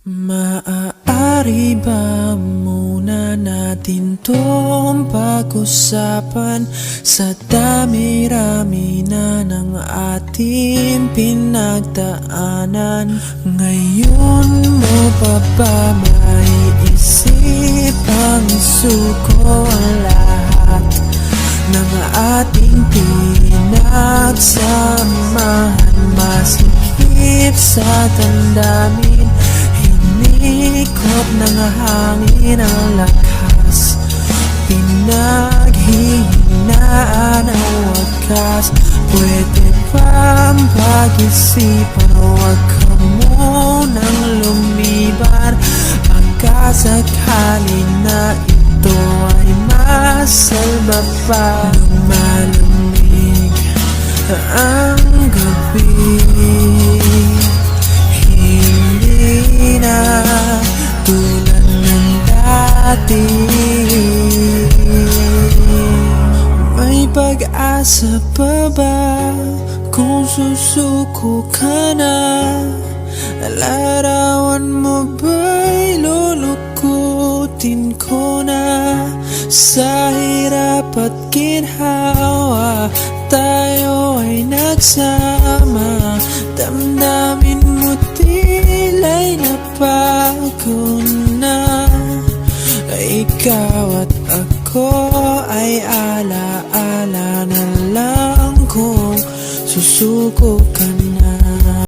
Maaari ba muna natin tong pag-usapan? Sa dami-rami na ng ating pinagdaanan, ngayon mo pa ba maiisip ang isuko ang lahat ng ating pinagsamahan? Masikip sa damdamin, hinikot ng hangin ang lakas, pinaghihinaan ang wakas. Pwede bang pag-isipan, huwag ka munang lumiban, pagkasakali na ito ay masalba pa. Lumalamig ang gabi, hindi na tulad ng dati. May pag-asa pa ba kung susuko ka na? Larawan mo ba'y lulukutin ko na? Sa hirap at ginhawa tayo ay nagsama, damdamin mo tila'y nabago na. Ikaw at ako ay alaala na lang kung susuko ka na.